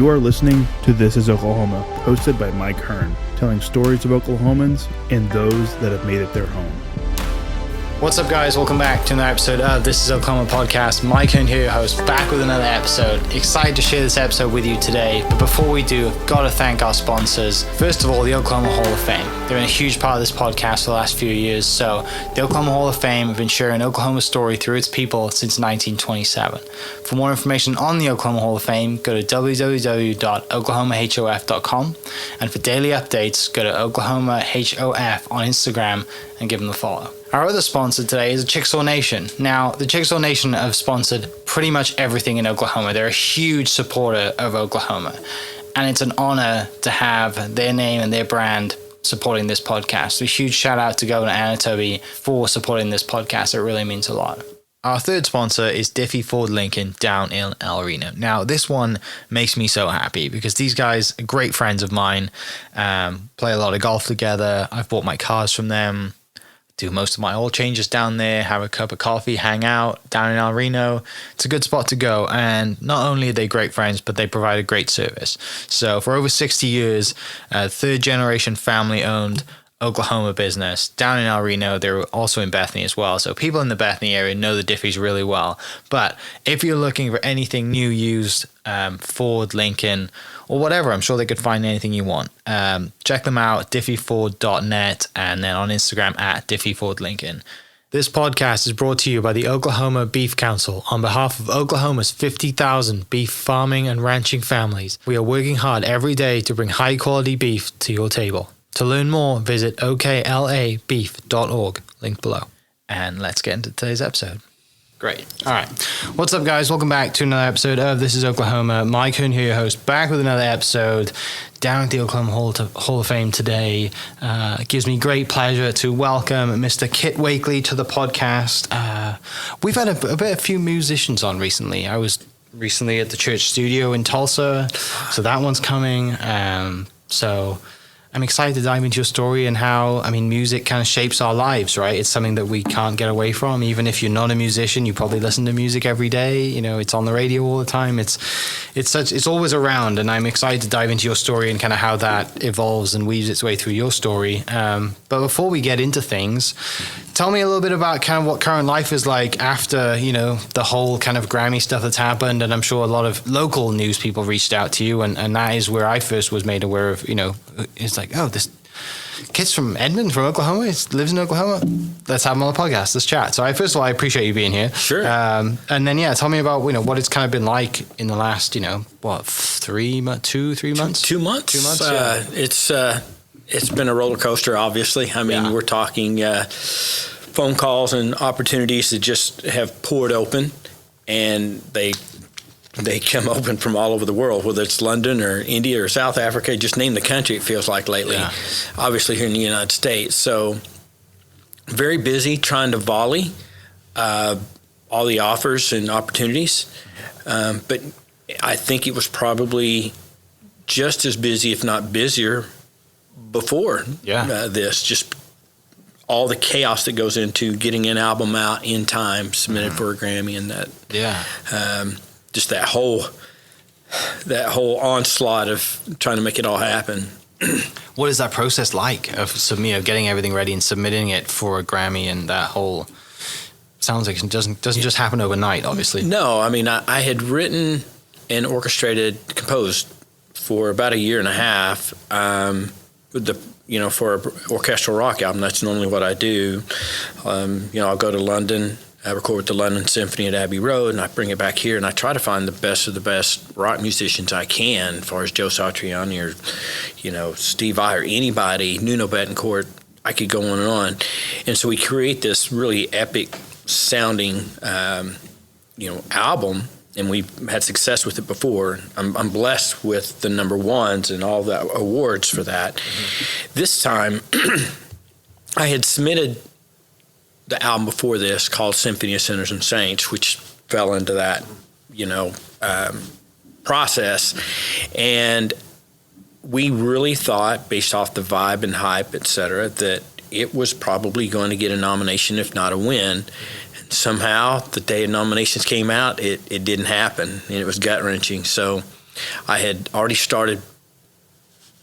You are listening to This is Oklahoma, hosted by Mike Hearn, telling stories of Oklahomans and those that have made it their home. What's up, guys? Welcome back to another episode of This is Oklahoma podcast. Mike Hearn here, your host, back with another episode. Excited to share this episode with you today. But before we do, I've got to thank our sponsors. First of all, the Oklahoma Hall of Fame. They've been a huge part of this podcast for the last few years. So the Oklahoma Hall of Fame have been sharing Oklahoma's story through its people since 1927. For more information on the Oklahoma Hall of Fame, go to www.oklahomahof.com. And for daily updates, go to oklahomahof on Instagram and give them a follow. Our other sponsor today is the Chickasaw Nation. Now, the Chickasaw Nation have sponsored pretty much everything in Oklahoma. They're a huge supporter of Oklahoma. And it's an honor to have their name and their brand supporting this podcast. So a huge shout out to Governor Anatoby for supporting this podcast. It really means a lot. Our third sponsor is Diffie Ford Lincoln down in El Reno. Now, this one makes me so happy because these guys are great friends of mine, play a lot of golf together. I've bought my cars from them, do most of my oil changes down there, have a cup of coffee, hang out down in El Reno. It's a good spot to go. And not only are they great friends, but they provide a great service. So for over 60 years, third generation family owned Oklahoma business down in El Reno. They're also in Bethany as well. So people in the Bethany area know the Diffies really well. But if you're looking for anything new, used, Ford, Lincoln, or whatever, I'm sure they could find anything you want. Check them out, diffieford.net, and then on Instagram at diffiefordlincoln. This podcast is brought to you by the Oklahoma Beef Council on behalf of Oklahoma's 50,000 beef farming and ranching families. We are working hard every day to bring high quality beef to your table. To learn more, visit oklabeef.org, linked below. And let's get into today's episode. Great. All right. What's up, guys? Welcome back to another episode of This is Oklahoma. Mike Hearn here, your host, back with another episode down at the Oklahoma Hall of Fame today. It gives me great pleasure to welcome Mr. Kitt Wakeley to the podcast. We've had a few musicians on recently. I was recently at the church studio in Tulsa, so that one's coming. So I'm excited to dive into your story and how, music kind of shapes our lives, right? It's something that we can't get away from. Even if you're not a musician, you probably listen to music every day. You know, it's on the radio all the time. It's always around, and I'm excited to dive into your story and kind of how that evolves and weaves its way through your story. But before we get into things, tell me a little bit about kind of what current life is like after, the whole kind of Grammy stuff that's happened. And I'm sure a lot of local news people reached out to you. And that is where I first was made aware of, it's like, oh, this kid's from Edmond, from Oklahoma. He lives in Oklahoma. Let's have him on the podcast. Let's chat. So first of all, I appreciate you being here. Sure. And then, tell me about, what it's kind of been like in the last, 3 months? 2 months? 2 months. 2 months, It's been a roller coaster, obviously. We're talking phone calls and opportunities that just have poured open, and they come open from all over the world, whether it's London or India or South Africa. Just name the country, it feels like lately. Yeah. Obviously here in the United States. So very busy trying to volley all the offers and opportunities. But I think it was probably just as busy, if not busier, before this. Just all the chaos that goes into getting an album out in time, submitted for a Grammy, and that. Yeah. Just that whole onslaught of trying to make it all happen. What is that process like of getting everything ready and submitting it for a Grammy, and that whole sounds like it doesn't just happen overnight, obviously. No, I had written and composed for about a year and a half for an orchestral rock album. That's normally what I do. I'll go to London. I record with the London Symphony at Abbey Road, and I bring it back here, and I try to find the best of the best rock musicians I can, as far as Joe Satriani or, Steve Vai or anybody, Nuno Betancourt. I could go on and on. And so we create this really epic sounding, album, and we've had success with it before. I'm blessed with the number ones and all the awards for that. Mm-hmm. This time, I had submitted the album before this called Symphony of Sinners and Saints, which fell into that, process. And we really thought, based off the vibe and hype, et cetera, that it was probably going to get a nomination, if not a win. And somehow, the day of nominations came out, it didn't happen, and it was gut-wrenching. So I had already started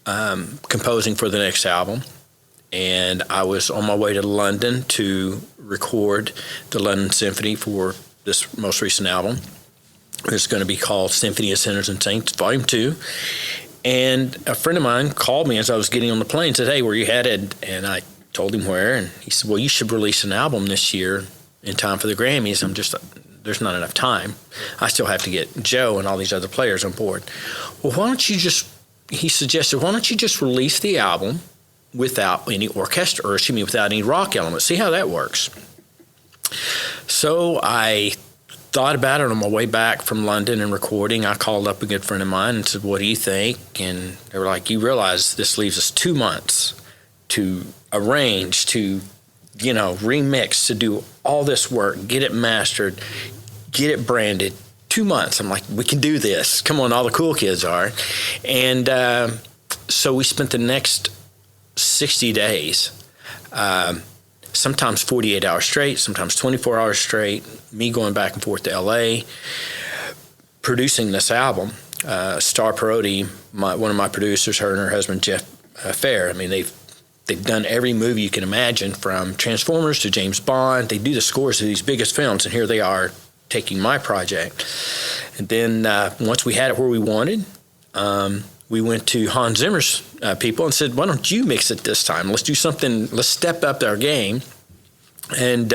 composing for the next album, and I was on my way to London to record the London Symphony for this most recent album. It's going to be called Symphony of Sinners and Saints, Volume 2. And a friend of mine called me as I was getting on the plane and said, "Hey, where you headed?" And I told him where, and he said, "Well, you should release an album this year in time for the Grammys." There's not enough time. I still have to get Joe and all these other players on board. Well, he suggested, why don't you just release the album without any orchestra, or without any rock elements? See how that works. So I thought about it on my way back from London and recording. I called up a good friend of mine and said, "What do you think?" And they were like, "You realize this leaves us 2 months to arrange, to remix, to do all this work, get it mastered, get it branded. 2 months." I'm like, "We can do this. Come on, all the cool kids are." And so we spent the next 60 days, sometimes 48 hours straight, sometimes 24 hours straight, me going back and forth to L.A., producing this album. Starr Parodi, one of my producers, her and her husband, Jeff Fair, I mean, they've done every movie you can imagine, from Transformers to James Bond. They do the scores of these biggest films, and here they are taking my project. And then once we had it where we wanted, we went to Hans Zimmer's people and said, "Why don't you mix it this time? Let's do something. Let's step up our game." And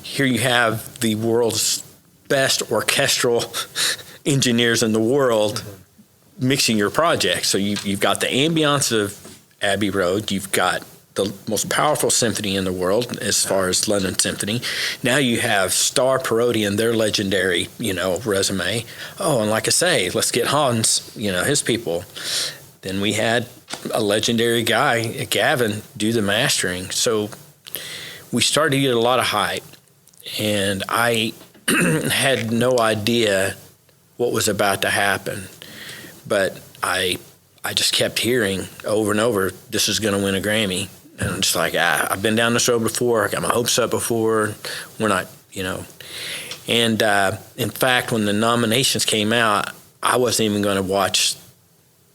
here you have the world's best orchestral engineers in the world mixing your project. So you've got the ambiance of Abbey Road. You've got the most powerful symphony in the world as far as London Symphony. Now you have Starr, Parodi, and their legendary, resume. Oh, and like I say, let's get Hans, his people. Then we had a legendary guy, Gavin, do the mastering. So we started to get a lot of hype, and I had no idea what was about to happen, but I just kept hearing over and over, this is going to win a Grammy. And I'm just like, I've been down this road before. I got my hopes up before. We're not, And in fact, when the nominations came out, I wasn't even going to watch.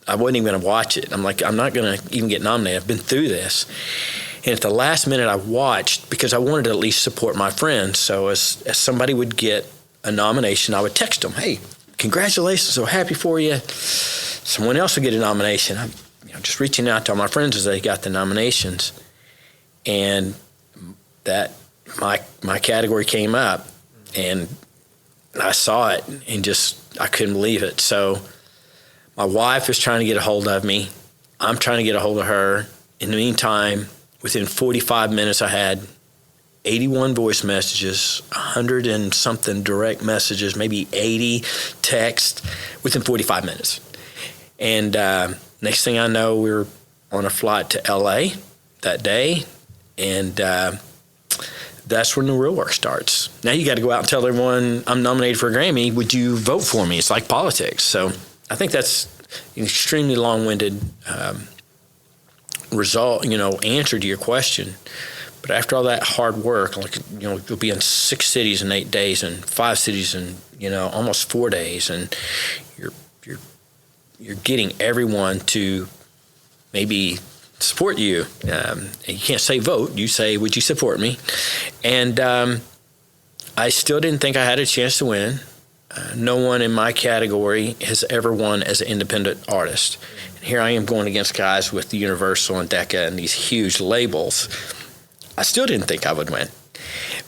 I wasn't even going to watch it. I'm like, I'm not going to even get nominated. I've been through this. And at the last minute, I watched because I wanted to at least support my friends. So as somebody would get a nomination, I would text them, "Hey, congratulations, so happy for you." Someone else would get a nomination. I'm just reaching out to all my friends as they got the nominations. And that my category came up, and I saw it and I couldn't believe it. So my wife is trying to get a hold of me. I'm trying to get a hold of her. In the meantime, within 45 minutes, I had 81 voice messages, 100 and something direct messages, maybe 80 text within 45 minutes. And next thing I know, we were on a flight to L.A. that day, and that's when the real work starts. Now you got to go out and tell everyone, "I'm nominated for a Grammy. Would you vote for me?" It's like politics. So I think that's an extremely long-winded answer to your question. But after all that hard work, you'll be in 6 cities in 8 days, and 5 cities in almost 4 days, and you're getting everyone to maybe support you. You can't say vote. You say, "Would you support me?" And I still didn't think I had a chance to win. No one in my category has ever won as an independent artist. And here I am going against guys with Universal and Decca and these huge labels. I still didn't think I would win.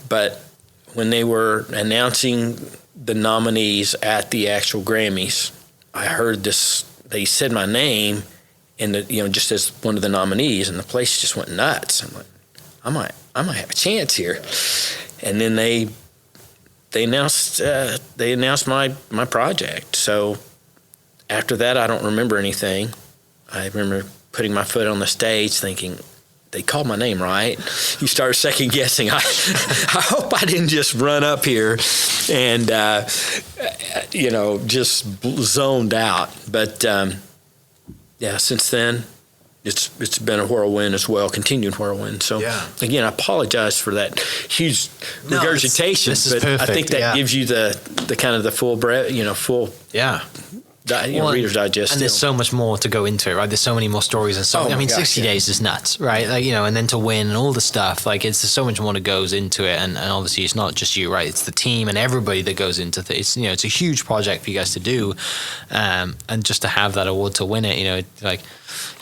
But when they were announcing the nominees at the actual Grammys, I heard this. They said my name, and just as one of the nominees, and the place just went nuts. I'm like, I might have a chance here. And then they announced my project. So after that, I don't remember anything. I remember putting my foot on the stage, thinking, they called my name right. You start second guessing. I hope I didn't just run up here and, just zoned out. But since then, it's been a whirlwind as well, continued whirlwind. So again, I apologize for that huge regurgitation, but perfect. I think that gives you the kind of the full breath, full Reader's Digest. And there's so much more to go into it, right? There's so many more stories and so. Oh I mean, gosh, 60 days is nuts, right? Like, and then to win and all the stuff. Like, there's so much more that goes into it, and obviously it's not just you, right? It's the team and everybody that goes into it. It's a huge project for you guys to do, and just to have that award to win it, like.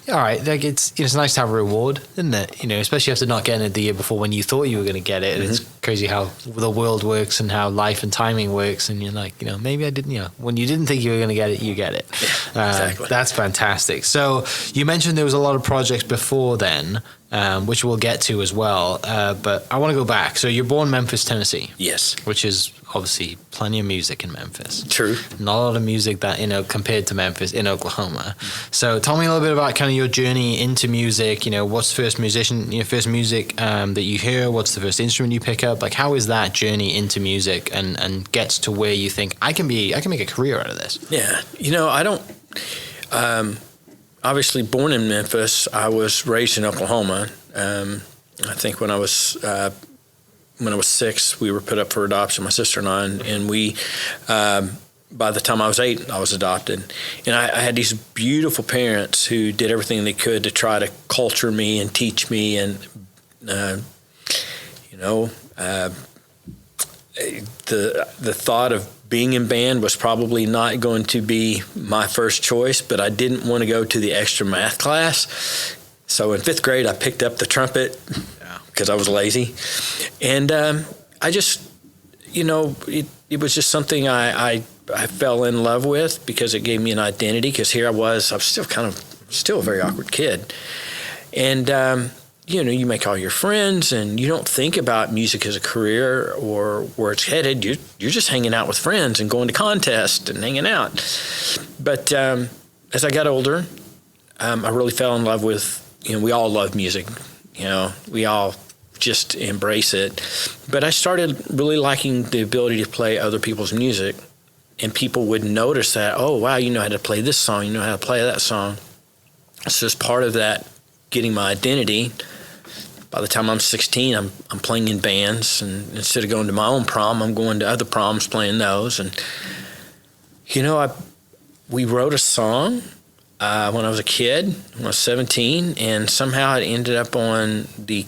All right, like it's nice to have a reward, isn't it? Especially after not getting it the year before when you thought you were going to get it. And it's crazy how the world works and how life and timing works. And you're like, maybe I didn't. When you didn't think you were going to get it, you get it. Exactly. That's fantastic. So you mentioned there was a lot of projects before then, which we'll get to as well. But I want to go back. So you're born in Memphis, Tennessee. Yes. Which is obviously plenty of music in Memphis. True. Not a lot of music that, compared to Memphis in Oklahoma. So tell me a little bit about kind of your journey into music. What's the first music that you hear? What's the first instrument you pick up? Like, how is that journey into music and gets to where you think I can make a career out of this? Yeah. I don't, obviously born in Memphis. I was raised in Oklahoma. I think when I was 6, we were put up for adoption, my sister and I, and we, by the time I was 8, I was adopted. And I had these beautiful parents who did everything they could to try to culture me and teach me. And, the thought of being in band was probably not going to be my first choice, but I didn't want to go to the extra math class. So in 5th grade, I picked up the trumpet because I was lazy. And I just, it was just something I fell in love with because it gave me an identity, because here I was still a very awkward kid. And, you make all your friends and you don't think about music as a career or where it's headed. You're just hanging out with friends and going to contests and hanging out. But as I got older, I really fell in love with, we all love music. We all just embrace it. But I started really liking the ability to play other people's music, and people would notice that, oh, wow, you know how to play this song, you know how to play that song. So as part of that, getting my identity, by the time I'm 16, I'm playing in bands, and instead of going to my own prom, I'm going to other proms playing those. And, we wrote a song when I was a kid, when I was 17, and somehow it ended up on the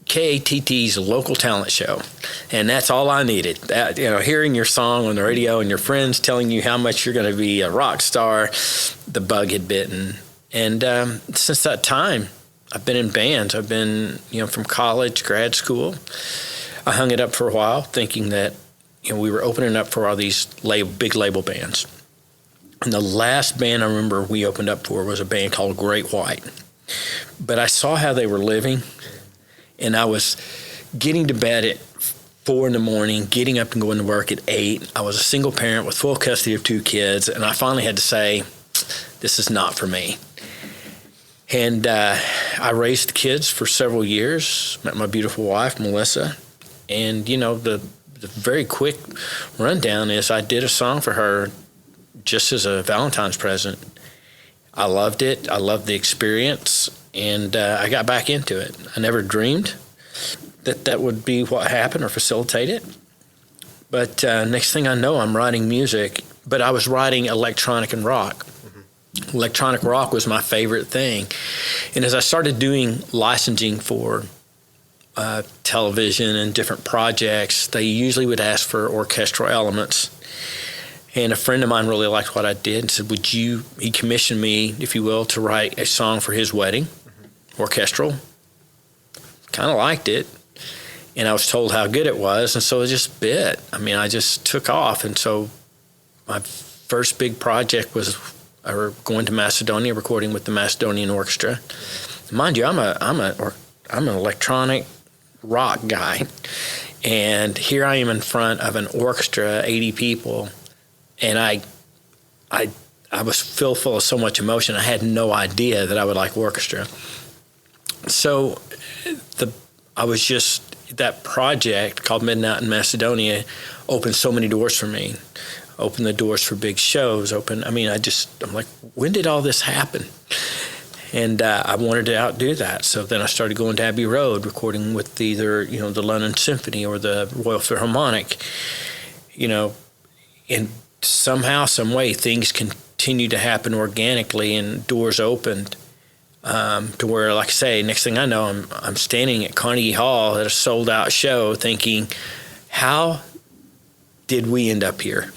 KATT's local talent show. And that's all I needed. That, hearing your song on the radio and your friends telling you how much you're going to be a rock star, the bug had bitten. And since that time, I've been in bands. I've been, from college, grad school. I hung it up for a while thinking that, we were opening up for all these big label bands. And the last band I remember we opened up for was a band called Great White. But I saw how they were living, and I was getting to bed at 4 a.m, getting up and going to work at 8. I was a single parent with full custody of 2 kids, and I finally had to say, this is not for me. And I raised kids for several years, met my beautiful wife, Melissa, and, the very quick rundown is I did a song for her just as a Valentine's present. I loved it. I loved the experience, and I got back into it. I never dreamed that would be what happened or facilitate it. But next thing I know, I'm writing music, but I was writing electronic and rock. Mm-hmm. Electronic rock was my favorite thing. And as I started doing licensing for television and different projects, they usually would ask for orchestral elements. And a friend of mine really liked what I did and said, he commissioned me, if you will, to write a song for his wedding, orchestral. Kind of liked it. And I was told how good it was, and so it just bit. I just took off. And so my first big project was going to Macedonia, recording with the Macedonian Orchestra. Mind you, I'm an electronic rock guy, and here I am in front of an orchestra, 80 people, and I was filled full of so much emotion. I had no idea that I would like orchestra. So that project called Midnight in Macedonia opened so many doors for me. Opened the doors for big shows. I'm like, when did all this happen? And I wanted to outdo that. So then I started going to Abbey Road, recording with either, the London Symphony or the Royal Philharmonic, and somehow, some way, things continued continued to happen organically, and doors opened to where, like I say, next thing I know, I'm standing at Carnegie Hall at a sold-out show thinking, how did we end up here?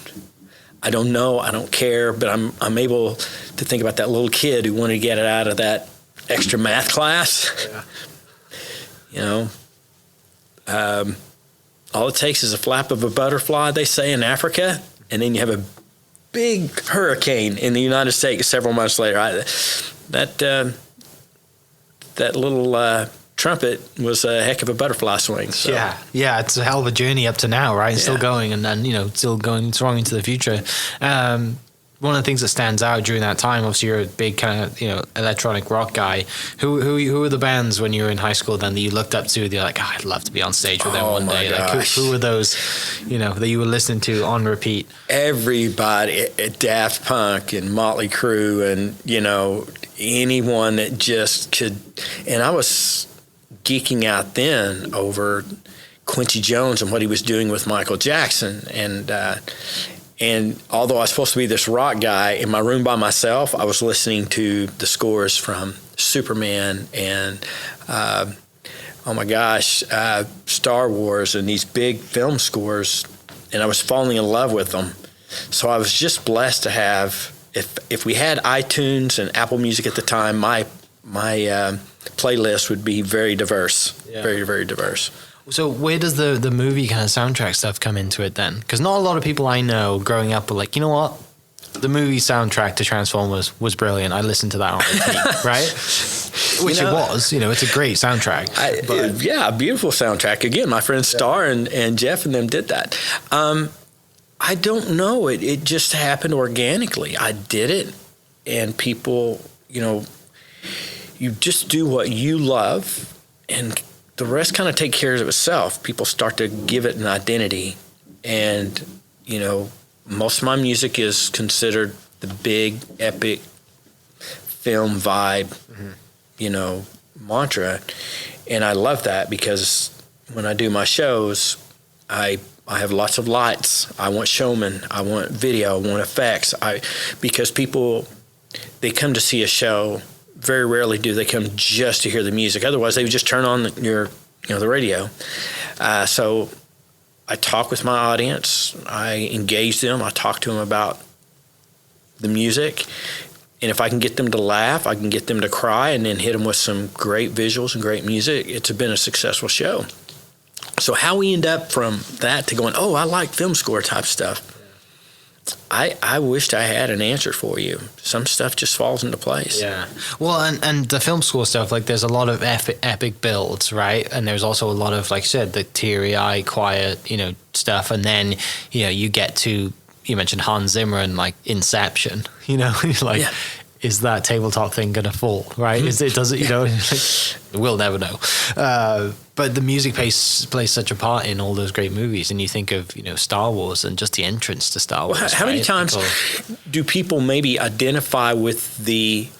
I don't know. I don't care. But I'm able to think about that little kid who wanted to get it out of that extra math class. Yeah. You know, all it takes is a flap of a butterfly, they say, in Africa, and then you have a big hurricane in the United States several months later. That little trumpet was a heck of a butterfly swing. So. Yeah, it's a hell of a journey up to now, right? It's still going, and then still going strong into the future. One of the things that stands out during that time, obviously, you're a big kind of electronic rock guy. Who were the bands when you were in high school then that you looked up to? That you're like, I'd love to be on stage with them one day. Like, who were those, that you were listening to on repeat? Everybody, Daft Punk and Motley Crue, and anyone that just could. And I was geeking out then over Quincy Jones and what he was doing with Michael Jackson, and although I was supposed to be this rock guy, in my room by myself, I was listening to the scores from Superman and, oh my gosh, Star Wars and these big film scores, and I was falling in love with them. So I was just blessed to have, if we had iTunes and Apple Music at the time, my playlist would be very diverse, very, very diverse. So where does the movie kind of soundtrack stuff come into it then? Because not a lot of people I know growing up were like, you know what? The movie soundtrack to Transformers was brilliant. I listened to that on repeat, right? Which it was. It's a great soundtrack. A beautiful soundtrack. Again, my friends Starr and Jeff and them did that. I don't know. It just happened organically. I did it, and people, you just do what you love, and the rest kind of take care of itself. People start to give it an identity. And, most of my music is considered the big, epic film vibe, mantra. And I love that because when I do my shows, I have lots of lights. I want showmen. I want video. I want effects. Because people, they come to see a show. Very rarely do they come just to hear the music. Otherwise, they would just turn on the radio. So I talk with my audience. I engage them. I talk to them about the music. And if I can get them to laugh, I can get them to cry, and then hit them with some great visuals and great music, it's been a successful show. So how we end up from that to going, I like film score type stuff, I wished I had an answer for you. Some stuff just falls into place. Yeah. Well, and the film score stuff, like there's a lot of epic builds, right? And there's also a lot of, like you said, the teary-eye, quiet, stuff. And then, you get to, you mentioned Hans Zimmer and like Inception, is that tabletop thing going to fall, right? We'll never know. But the music plays such a part in all those great movies. And you think of, Star Wars and just the entrance to Star Wars. Well, how many times do people maybe identify with the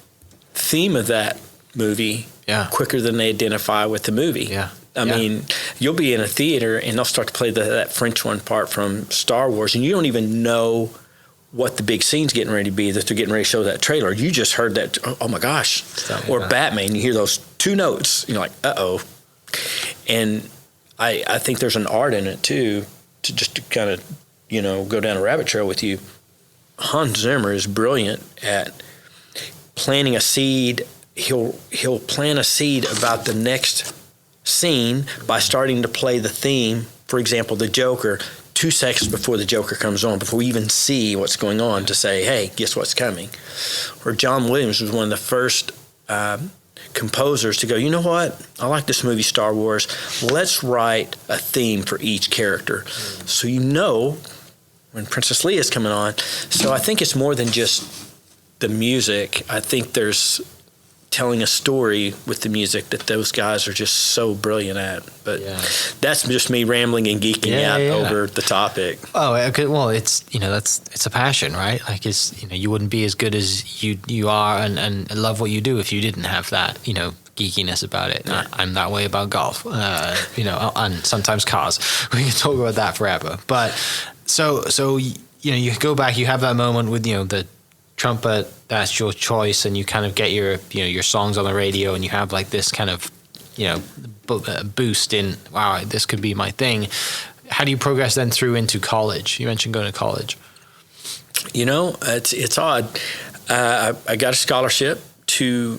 theme of that movie quicker than they identify with the movie? Yeah. I mean, you'll be in a theater and they'll start to play that French one part from Star Wars, and you don't even know what the big scene's getting ready to be that they're getting ready to show that trailer. You just heard that, oh my gosh. Or Batman, you hear those two notes, you're like, uh-oh. And I think there's an art in it too, to kind of, go down a rabbit trail with you. Hans Zimmer is brilliant at planting a seed. He'll plant a seed about the next scene by starting to play the theme. For example, the Joker, 2 seconds before the Joker comes on, before we even see what's going on, to say, hey, guess what's coming? Or John Williams was one of the first composers to go, you know what? I like this movie, Star Wars. Let's write a theme for each character. So when Princess Leia's coming on. So I think it's more than just the music. I think there's telling a story with the music that those guys are just so brilliant at. But that's just me rambling and geeking out over the topic. Oh, okay. Well, it's it's a passion, right? Like you wouldn't be as good as you are and love what you do if you didn't have that geekiness about it. Yeah. I'm that way about golf, and sometimes cars. We can talk about that forever. But so you go back, you have that moment with the trumpet, that's your choice, and you kind of get your songs on the radio, and you have like this kind of boost in, wow, this could be my thing. How do you progress then through into college? You mentioned going to college. It's odd. I got a scholarship to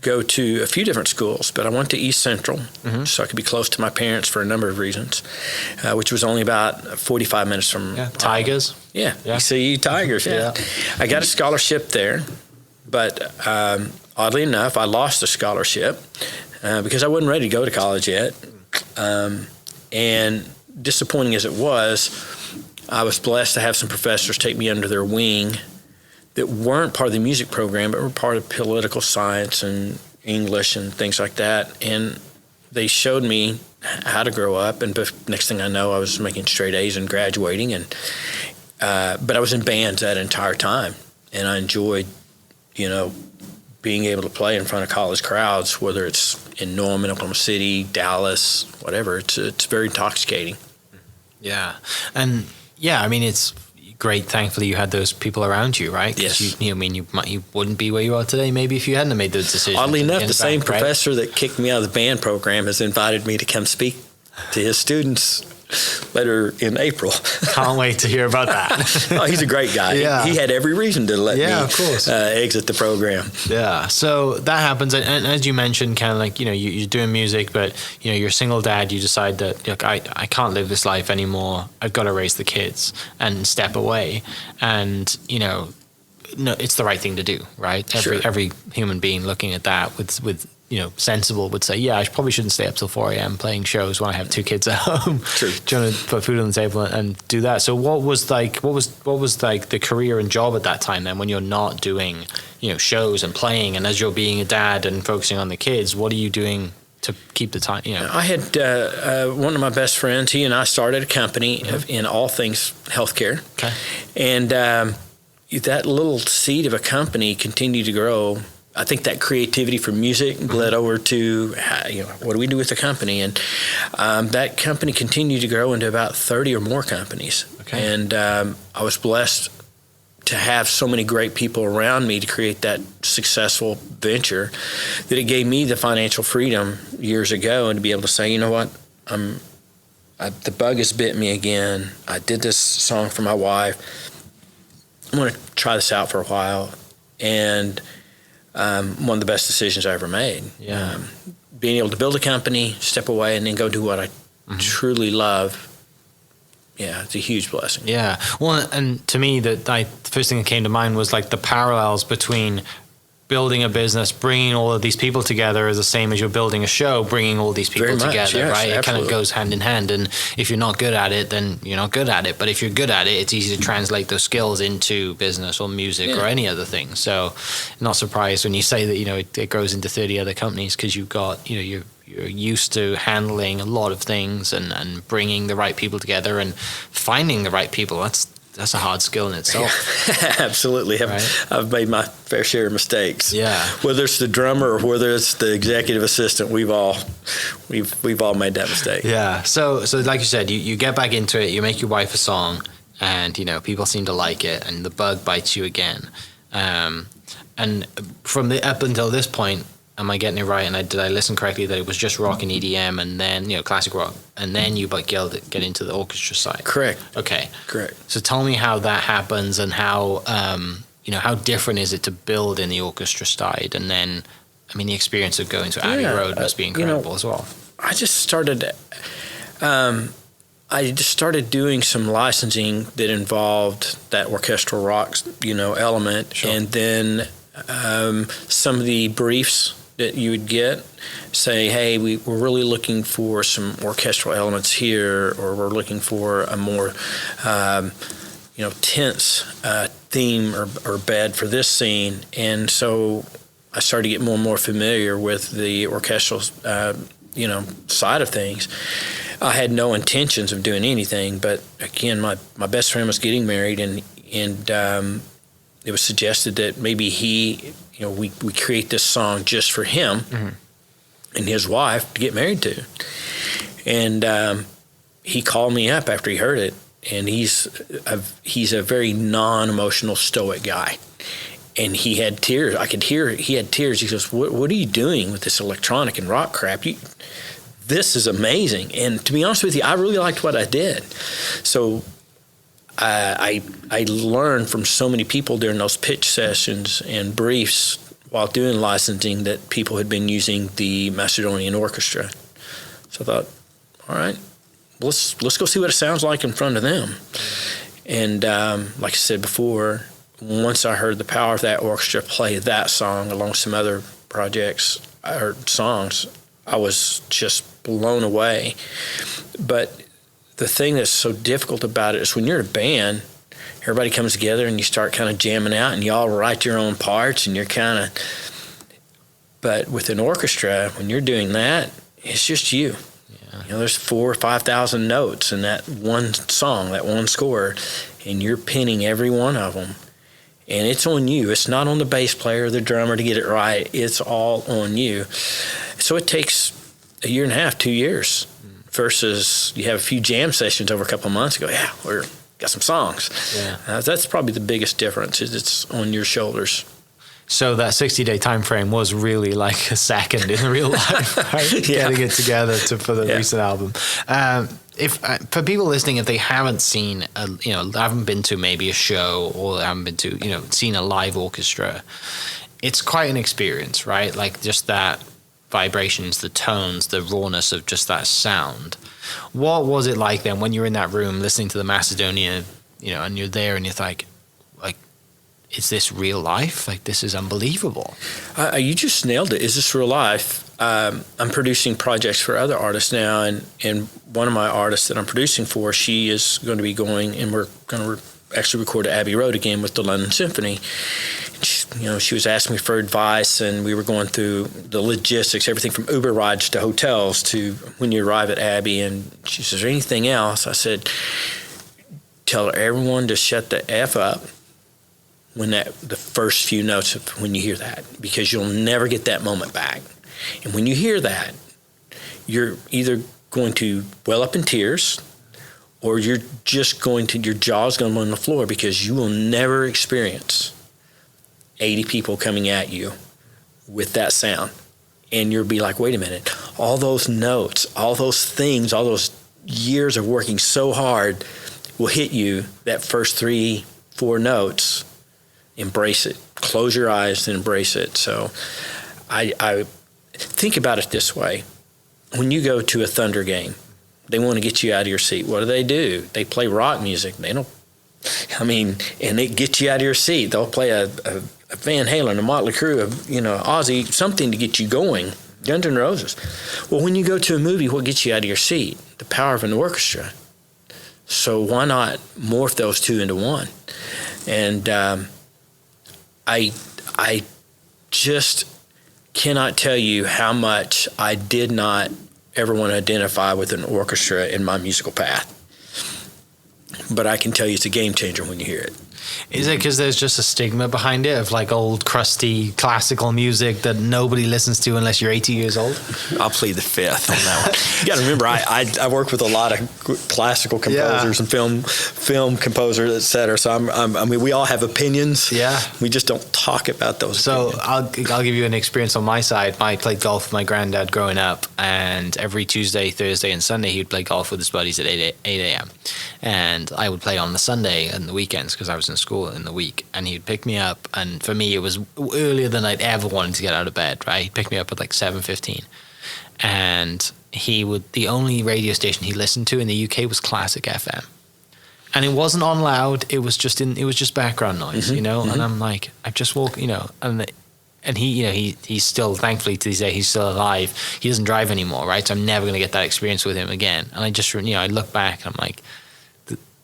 go to a few different schools, but I went to East Central so I could be close to my parents for a number of reasons, which was only about 45 minutes from Tigers. Yeah. ECU Tigers. Yeah. I got a scholarship there, but oddly enough, I lost the scholarship because I wasn't ready to go to college yet. And disappointing as it was, I was blessed to have some professors take me under their wing that weren't part of the music program, but were part of political science and English and things like that. And they showed me how to grow up. And next thing I know, I was making straight A's and graduating. And but I was in bands that entire time, and I enjoyed, being able to play in front of college crowds, whether it's in Norman, Oklahoma City, Dallas, whatever. It's very intoxicating. Yeah, and it's great. Thankfully, you had those people around you, right? Yes. You wouldn't be where you are today maybe if you hadn't made those decisions. Oddly enough, the same professor that kicked me out of the band program has invited me to come speak to his students later in April. Can't wait to hear about that. Oh, he's a great guy. Yeah. He had every reason to let me of course. Exit the program. Yeah. So that happens. And as you mentioned, kind of like, you're doing music, but, you're a single dad. You decide that, look, I can't live this life anymore. I've got to raise the kids and step away. And, no, it's the right thing to do, right? Every human being looking at that with sensible would say, I probably shouldn't stay up till 4 a.m. playing shows when I have 2 kids at home. True. Trying to put food on the table and do that. So what was the career and job at that time then, when you're not doing, shows and playing, and as you're being a dad and focusing on the kids, what are you doing to keep the time? I had one of my best friends. He and I started a company in all things healthcare. Okay. And that little seed of a company continued to grow. I think that creativity for music bled over to, what do we do with the company? And that company continued to grow into about 30 or more companies. Okay. And I was blessed to have so many great people around me to create that successful venture that it gave me the financial freedom years ago and to be able to say, you know what, the bug has bit me again. I did this song for my wife. I'm going to try this out for a while. And one of the best decisions I ever made. Yeah. Being able to build a company, step away, and then go do what I truly love. Yeah, it's a huge blessing. Yeah. Well, and to me, the first thing that came to mind was like the parallels between building a business, bringing all of these people together is the same as you're building a show, bringing all these people together, yes, right? Absolutely. It kind of goes hand in hand. And if you're not good at it, then you're not good at it. But if you're good at it, it's easy to translate those skills into business or music or any other thing. So not surprised when you say that, it grows into 30 other companies, because you've got, you're used to handling a lot of things and bringing the right people together and finding the right people. That's a hard skill in itself. Absolutely. I've made my fair share of mistakes. Yeah. Whether it's the drummer or whether it's the executive assistant, we've all made that mistake. Yeah. So like you said, you get back into it, you make your wife a song, and people seem to like it, and the bug bites you again. And from up until this point, am I getting it right? And did I listen correctly that it was just rock and EDM, and then classic rock, and then you get into the orchestra side? Correct. Okay. Correct. So tell me how that happens, and how how different is it to build in the orchestra side, and then the experience of going to Abbey Road must be incredible as well. I just started. I just started doing some licensing that involved that orchestral rock, element, sure. And then some of the briefs that you would get say, hey, we're really looking for some orchestral elements here, or we're looking for a more, tense theme or bed for this scene. And so I started to get more and more familiar with the orchestral, side of things. I had no intentions of doing anything, but again, my best friend was getting married, and it was suggested that maybe we create this song just for him and his wife to get married to. And he called me up after he heard it, and he's a very non-emotional, stoic guy. And he had tears. I could hear he had tears. He goes, what are you doing with this electronic and rock crap? This is amazing. And to be honest with you, I really liked what I did. So I learned from so many people during those pitch sessions and briefs while doing licensing that people had been using the Macedonian orchestra. So I thought, all right, let's go see what it sounds like in front of them. And like I said before, once I heard the power of that orchestra play that song along some other projects or songs, I was just blown away. But the thing that's so difficult about it is when you're a band, everybody comes together and you start kind of jamming out and you all write your own parts and you're kind of, but with an orchestra, when you're doing that, it's just you. Yeah. You know, there's 4,000 or 5,000 notes in that one song, that one score, and you're pinning every one of them. And it's on you. It's not on the bass player or the drummer to get it right. It's all on you. So it takes a year and a half, 2 years, versus you have a few jam sessions over a couple of months and go, yeah, we're got some songs. Yeah. That's probably the biggest difference, is it's on your shoulders. So that 60-day time frame was really like a second in real life, right? Yeah. Getting it together for the recent album. If for people listening, if they haven't seen, haven't been to maybe a show or haven't been to, seen a live orchestra, it's quite an experience, right? Like just that vibrations, the tones, the rawness of just that sound. What was it like then when you're in that room listening to the Macedonia, and you're there and you're like, is this real life? Like, this is unbelievable. You just nailed it. Is this real life? I'm producing projects for other artists now, and one of my artists that I'm producing for, she is going to be going, and we're going to actually record at Abbey Road again with the London Symphony. She was asking me for advice, and we were going through the logistics, everything from Uber rides to hotels to when you arrive at Abbey. And she says, is there anything else? I said, tell everyone to shut the F up when the first few notes of when you hear that, because you'll never get that moment back. And when you hear that, you're either going to well up in tears, or you're just your jaw's going to be on the floor, because you will never experience 80 people coming at you with that sound. And you'll be like, wait a minute, all those notes, all those things, all those years of working so hard will hit you that first 3-4 notes. Embrace it. Close your eyes and embrace it. So I think about it this way. When you go to a Thunder game, they want to get you out of your seat. What do? They play rock music. And it gets you out of your seat. They'll play a Van Halen, a Motley Crue, Ozzy, something to get you going. Guns N' Roses. Well, when you go to a movie, what gets you out of your seat? The power of an orchestra. So why not morph those two into one? And I just cannot tell you how much I did not ever want to identify with an orchestra in my musical path. But I can tell you it's a game changer when you hear it. Is it because there's just a stigma behind it of like old crusty classical music that nobody listens to unless you're 80 years old? I'll plead the fifth on that one. You got to remember, I work with a lot of classical composers and film composers, et cetera. So we all have opinions. Yeah. We just don't talk about those. So I'll give you an experience on my side. I played golf with my granddad growing up, and every Tuesday, Thursday, and Sunday he would play golf with his buddies at 8 a.m. And I would play on the Sunday and the weekends because I was in school in the week, and he'd pick me up, and for me it was earlier than I'd ever wanted to get out of bed, right? He'd pick me up at like 7:15, and the only radio station he listened to in the UK was Classic FM, and it wasn't on loud, it was just background noise, and I'm like, I just walk, and he's still, thankfully to this day, he's still alive. He doesn't drive anymore, right? So I'm never going to get that experience with him again. And I just, I look back and I'm like,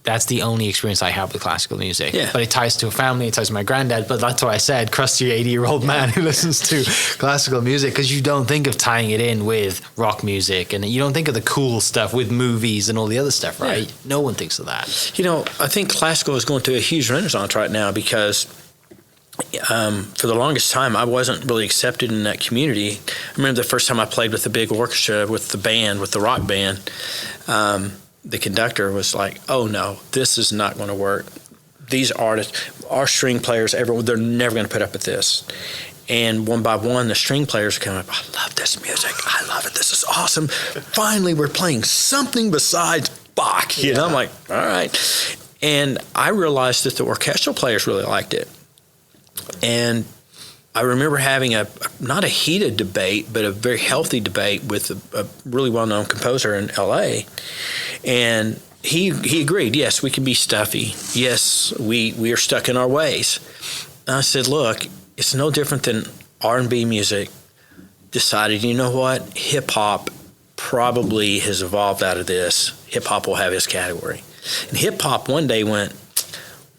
that's the only experience I have with classical music. Yeah. But it ties to a family, it ties to my granddad. But that's why I said, crusty 80-year-old man who listens to classical music, because you don't think of tying it in with rock music, and you don't think of the cool stuff with movies and all the other stuff, right? Yeah. No one thinks of that. I think classical is going through a huge renaissance right now, because for the longest time, I wasn't really accepted in that community. I remember the first time I played with a big orchestra, with the rock band, the conductor was like, oh no, this is not going to work. these artists, our string players, everyone, they're never going to put up with this. And one by one, the string players are coming up, I love this music. I love it. This is awesome. Finally, we're playing something besides Bach. You know, I'm like, all right. And I realized that the orchestral players really liked it. And I remember having not a heated debate, but a very healthy debate with a really well-known composer in L.A. And he agreed, yes, we can be stuffy. Yes, we are stuck in our ways. And I said, look, it's no different than R&B music decided, you know what, hip-hop probably has evolved out of this. Hip-hop will have its category. And hip-hop one day went,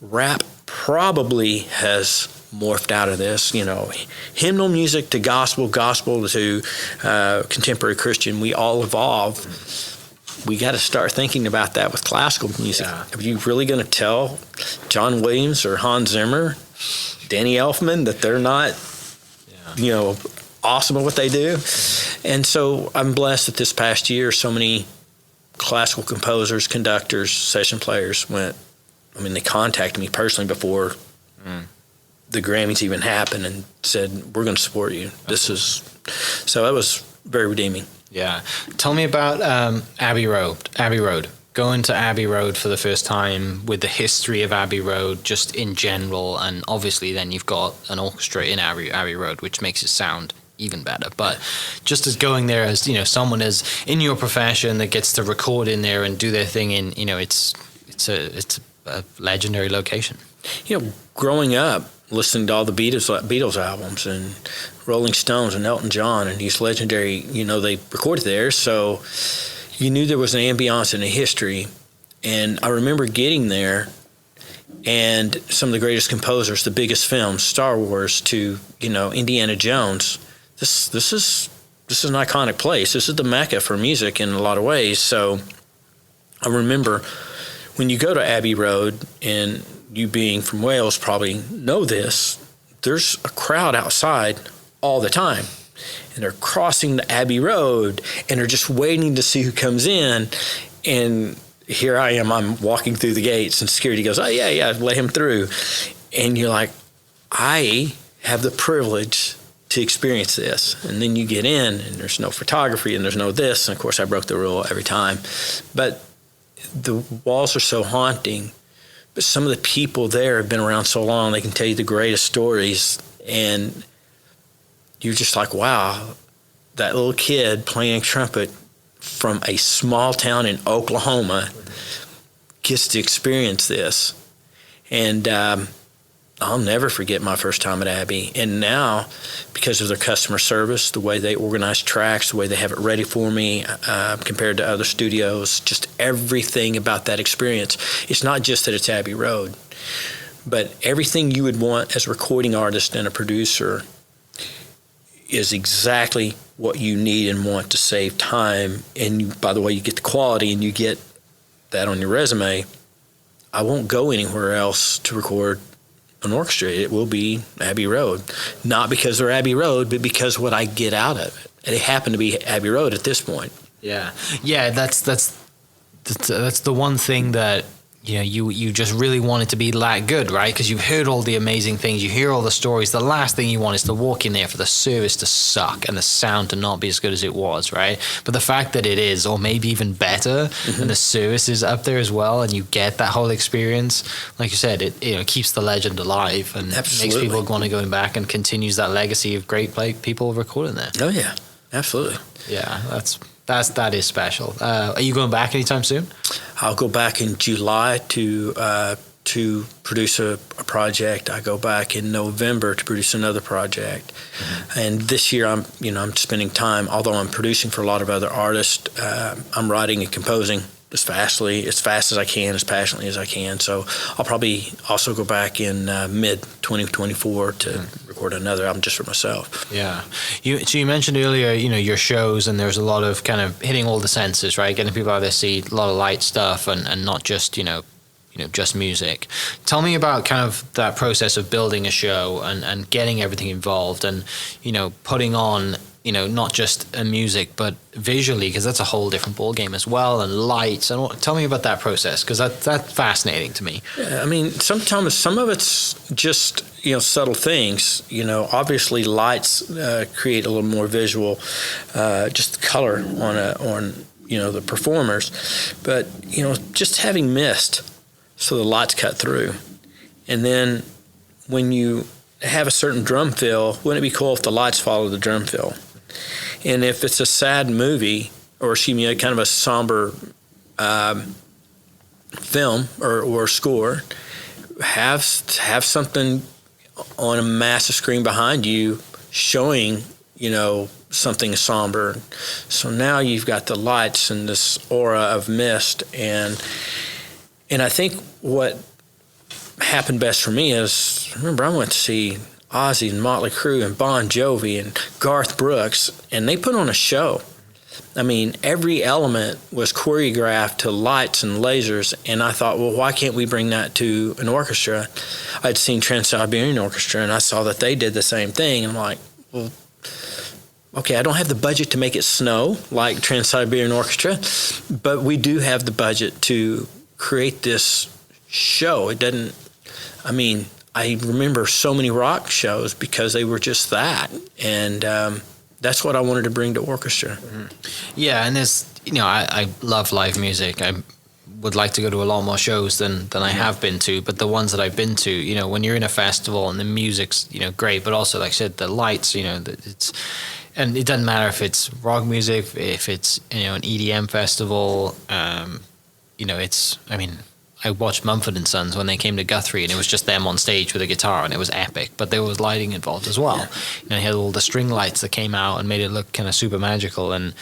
rap probably has morphed out of this, you know, hymnal music to gospel to contemporary Christian. We all evolve. We got to start thinking about that with classical music. Yeah. Are you really going to tell John Williams or Hans Zimmer, Danny Elfman that they're not, you know, awesome at what they do? And so I'm blessed that this past year so many classical composers, conductors, session players they contacted me personally before the Grammys even happened and said, we're going to support you. So that was very redeeming. Yeah. Tell me about Abbey Road. Going to Abbey Road for the first time, with the history of Abbey Road just in general, and obviously then you've got an orchestra in Abbey Road, which makes it sound even better. But just as going there as, you know, someone as in your profession that gets to record in there and do their thing in, you know, it's a legendary location. You know, growing up, listening to all the Beatles albums and Rolling Stones and Elton John and these legendary, you know, they recorded there, so you knew there was an ambiance and a history. And I remember getting there and some of the greatest composers, the biggest films, Star Wars to, you know, Indiana Jones. This is an iconic place. This is the Mecca for music in a lot of ways. So I remember when you go to Abbey Road, and you being from Wales probably know this, there's a crowd outside all the time. And they're crossing the Abbey Road, and they're just waiting to see who comes in. And here I am, I'm walking through the gates, and security goes, oh, yeah, let him through. And you're like, I have the privilege to experience this. And then you get in, and there's no photography, and there's no this. And, of course, I broke the rule every time. But the walls are so haunting. But some of the people there have been around so long, they can tell you the greatest stories. And you're just like, wow, that little kid playing trumpet from a small town in Oklahoma gets to experience this. And I'll never forget my first time at Abbey. And now, because of their customer service, the way they organize tracks, the way they have it ready for me compared to other studios, just everything about that experience. It's not just that it's Abbey Road, but everything you would want as a recording artist and a producer is exactly what you need and want to save time. And you, by the way, you get the quality and you get that on your resume. I won't go anywhere else to record an orchestra. It will be Abbey Road, not because they're Abbey Road, but because what I get out of it. And it happened to be Abbey Road at this point. Yeah, that's the one thing that, you know, you just really want it to be that good, right? Because you've heard all the amazing things, you hear all the stories. The last thing you want is to walk in there for the service to suck and the sound to not be as good as it was, right? But the fact that it is, or maybe even better, and the service is up there as well, and you get that whole experience, like you said, it, you know, keeps the legend alive and makes people want to go back and continues that legacy of great people recording there. Oh yeah, absolutely. Yeah, that is special. Are you going back anytime soon? I'll go back in July to produce a project. I go back in November to produce another project. And this year I'm spending time, although I'm producing for a lot of other artists, I'm writing and composing as fast as I can, as passionately as I can. So I'll probably also go back in mid-2024 to record another album just for myself. Yeah. So you mentioned earlier, you know, your shows, and there's a lot of kind of hitting all the senses, right? Getting people out of their seat, a lot of light stuff, and not just, you know, just music. Tell me about kind of that process of building a show and getting everything involved and, you know, putting on not just music, but visually, because that's a whole different ball game as well, and lights. And tell me about that process, because that's fascinating to me. Yeah, I mean, sometimes some of it's just subtle things. Obviously lights create a little more visual, just color on the performers, but just having mist, so the lights cut through, and then when you have a certain drum fill, wouldn't it be cool if the lights follow the drum fill? And if it's a sad movie, or kind of a somber film or score, have something on a massive screen behind you showing, something somber. So now you've got the lights and this aura of mist, and I think what happened best for me is, remember, I went to see Ozzy and Motley Crue and Bon Jovi and Garth Brooks, and they put on a show. I mean, every element was choreographed to lights and lasers, and I thought, well, why can't we bring that to an orchestra? I'd seen Trans-Siberian Orchestra, and I saw that they did the same thing, and I'm like, well, okay, I don't have the budget to make it snow like Trans-Siberian Orchestra, but we do have the budget to create this show. It doesn't, I remember so many rock shows because they were just that, and that's what I wanted to bring to orchestra. Mm-hmm. Yeah, and there's, I love live music. I would like to go to a lot more shows than I have been to, but the ones that I've been to, when you're in a festival and the music's, great, but also, like I said, the lights, it's, and it doesn't matter if it's rock music, if it's, an EDM festival, it's, I watched Mumford & Sons when they came to Guthrie, and it was just them on stage with a guitar, and it was epic. But there was lighting involved as well. Yeah. They had all the string lights that came out and made it look kind of super magical. And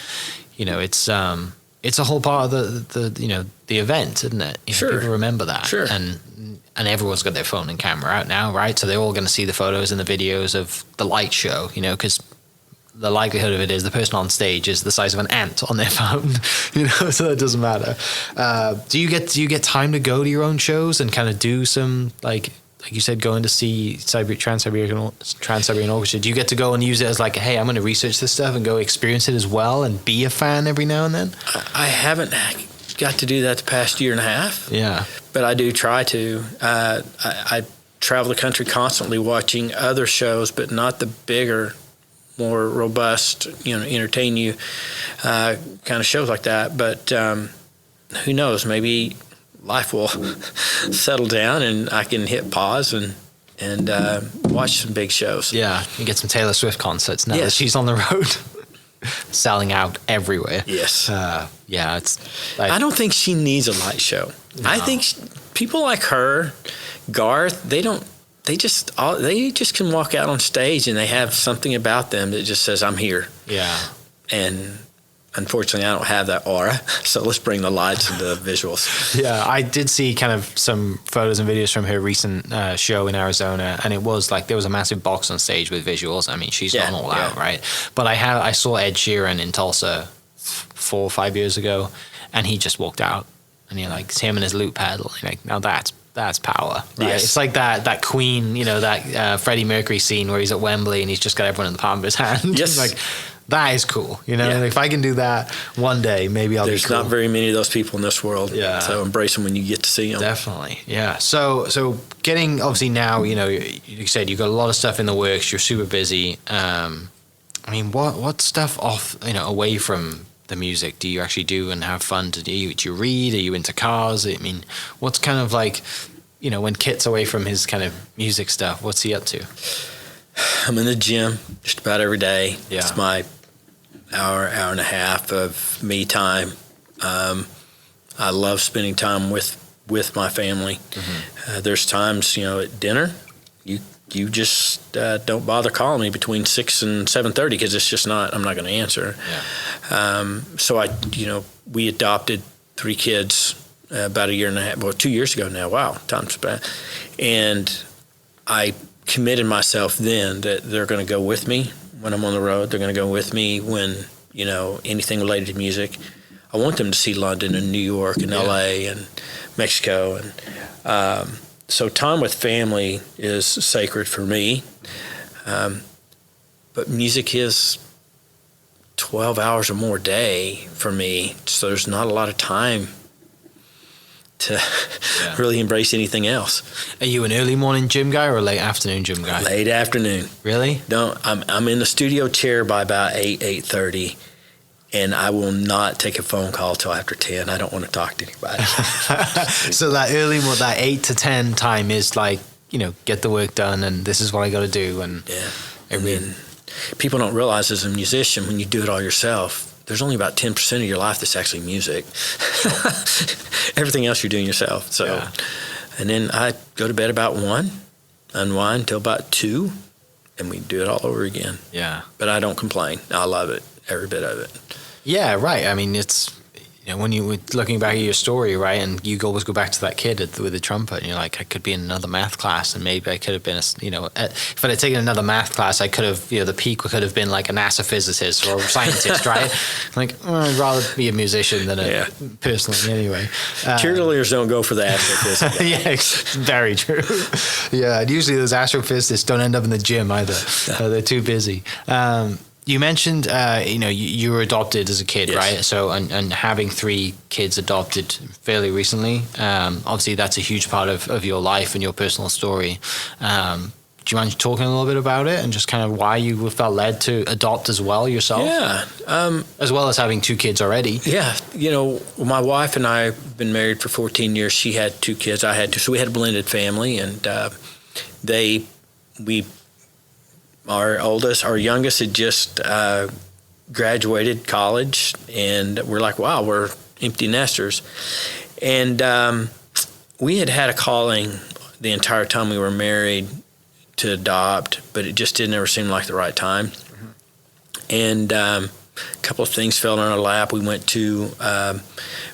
it's a whole part of the event, isn't it? Sure. People remember that. Sure. And everyone's got their phone and camera out now, right? So they're all going to see the photos and the videos of the light show, because the likelihood of it is the person on stage is the size of an ant on their phone, so it doesn't matter. Do you get time to go to your own shows and kind of do some, like you said, going to see Trans-Siberian Orchestra? Do you get to go and use it as like, hey, I'm going to research this stuff and go experience it as well and be a fan every now and then? I haven't got to do that the past year and a half. Yeah. But I do try to. I travel the country constantly watching other shows, but not the bigger, more robust, entertain you kind of shows like that. But who knows? Maybe life will settle down and I can hit pause and watch some big shows. Yeah, you get some Taylor Swift concerts now that she's on the road, selling out everywhere. Yes. Yeah, it's. I don't think she needs a light show. No. I think people like her, Garth, they just can walk out on stage and they have something about them that just says, I'm here. Yeah. And unfortunately, I don't have that aura, so let's bring the lights and the visuals. Yeah, I did see kind of some photos and videos from her recent show in Arizona, and it was like there was a massive box on stage with visuals. She's gone all out, right? But I saw Ed Sheeran in Tulsa 4 or 5 years ago, and he just walked out, and it's him and his loop pedal. Now that's power, right? Yes. It's like that Queen, that Freddie Mercury scene where he's at Wembley and he's just got everyone in the palm of his hand. Yes. That is cool, If I can do that one day, maybe I'll be cool. There's not very many of those people in this world, so embrace them when you get to see them. Definitely, yeah. So getting, obviously now, you said you've got a lot of stuff in the works, you're super busy. What stuff off, away from the music do you actually do and have fun to do? Do you read? Are you into cars? What's kind of like, when Kitt's away from his kind of music stuff, what's he up to? I'm in the gym just about every day. Yeah. It's my hour and a half of me time. I love spending time with my family. Mm-hmm. There's times, at dinner, you just don't bother calling me between 6 and 7:30 because it's just I'm not going to answer. Yeah. So we adopted 3 kids about 2 years ago now. Wow, time's bad. And I committed myself then that they're going to go with me when I'm on the road. They're going to go with me when, anything related to music. I want them to see London and New York and LA and Mexico. And so time with family is sacred for me. But music is 12 hours or more a day for me. So there's not a lot of time to really embrace anything else. Are you an early morning gym guy or a late afternoon gym guy? Late afternoon. Really? I'm in the studio chair by about 8:30, and I will not take a phone call till after 10. I don't want to talk to anybody. So that that 8 to 10 time is like, get the work done, and this is what I got to do. And then people don't realize as a musician, when you do it all yourself, there's only about 10% of your life that's actually music. Everything else you're doing yourself. So, and then I go to bed about 1, unwind till about 2, and we do it all over again. Yeah. But I don't complain. I love it, every bit of it. Yeah, right. I mean, it's, when you were looking back at your story, right, and you always go back to that kid with the trumpet, and you're like, I could be in another math class, and maybe I could have been, if I'd taken another math class, I could have, the peak could have been like a NASA physicist or a scientist, right? Like, I'd rather be a musician than personally, anyway. Cheerleaders don't go for the astrophysics. Yeah, very true. Yeah, and usually those astrophysicists don't end up in the gym either. They're too busy. You mentioned, you were adopted as a kid, yes. right? So, and having 3 kids adopted fairly recently, obviously that's a huge part of your life and your personal story. Do you mind talking a little bit about it and just kind of why you felt led to adopt as well yourself? Yeah. As well as having 2 kids already. Yeah. My wife and I have been married for 14 years. She had 2 kids. I had 2. So we had a blended family, and our youngest had just graduated college, and we're like, wow, we're empty nesters. And we had a calling the entire time we were married to adopt, but it just didn't ever seem like the right time. Mm-hmm. And a couple of things fell in our lap. We went to